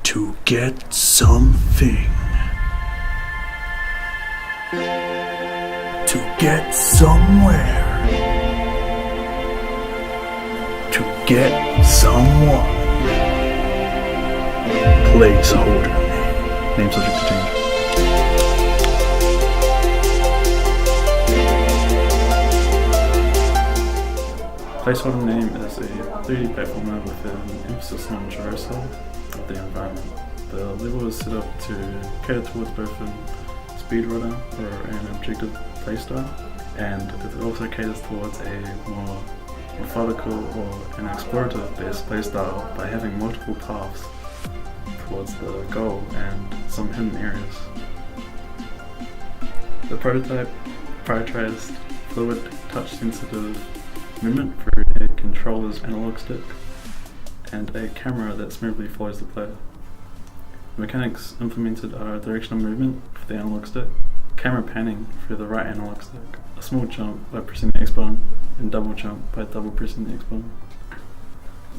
To get something. To get somewhere. To get someone. Placeholder name. Name subject to change. Placeholder name is a 3D platformer with an emphasis on traversal of the environment. The level is set up to cater towards both a speedrunner or an objective playstyle, and it also caters towards a more methodical or an explorative based playstyle by having multiple paths towards the goal and some hidden areas. The prototype prioritized fluid, touch sensitive movement through a controller's analog stick and a camera that smoothly follows the player. The mechanics implemented are directional movement for the analog stick, camera panning for the right analog stick, a small jump by pressing the X button, and double jump by double pressing the X button.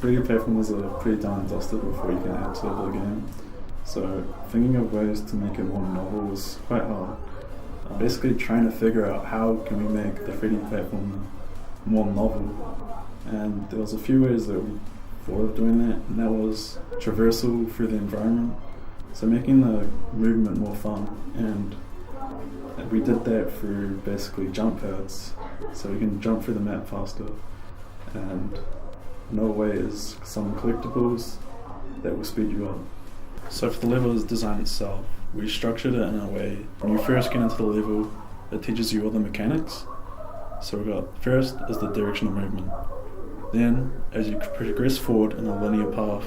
3D platformers are pretty done and dusted before you can enter the game, so thinking of ways to make it more novel was quite hard. Basically trying to figure out how can we make the 3D platformer more novel, and there was a few ways that we thought of doing that, and that was traversal through the environment, so making the movement more fun, and we did that through basically jump pads, so we can jump through the map faster, and another way is some collectibles that will speed you up. So for the level's design itself, we structured it in a way, when you first get into the level, it teaches you all the mechanics. So we got first is the directional movement. Then, as you progress forward in a linear path,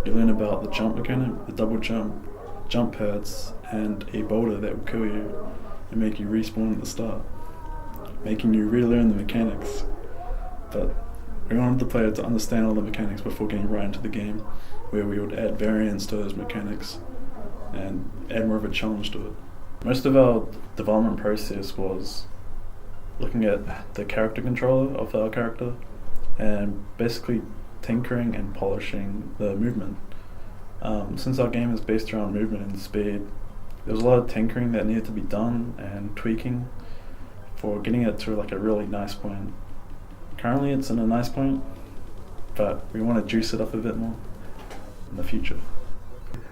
you learn about the jump mechanic, the double jump, jump pads, and a boulder that will kill you and make you respawn at the start, making you relearn the mechanics. But we wanted the player to understand all the mechanics before getting right into the game, where we would add variants to those mechanics and add more of a challenge to it. Most of our development process was looking at the character controller of our character and basically tinkering and polishing the movement. Since our game is based around movement and speed, there was a lot of tinkering that needed to be done and tweaking for getting it to like a really nice point. Currently it's in a nice point, but we want to juice it up a bit more in the future.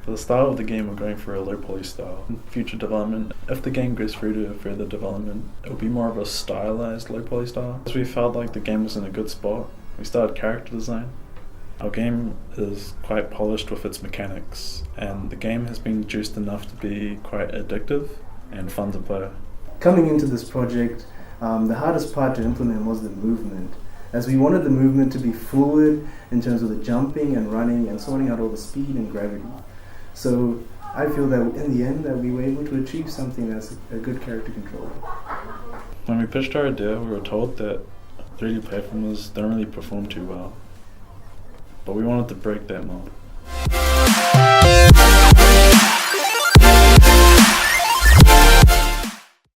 For the style of the game, we're going for a low poly style. In future development, if the game goes through to further development, it will be more of a stylized low poly style. As we felt like the game was in a good spot, we started character design. Our game is quite polished with its mechanics, and the game has been juiced enough to be quite addictive and fun to play. Coming into this project, the hardest part to implement was the movement, as we wanted the movement to be fluid in terms of the jumping and running and sorting out all the speed and gravity. So I feel that in the end that we were able to achieve something that's a good character controller. When we pitched our idea, we were told that 3D platformers don't really perform too well, but we wanted to break that mold.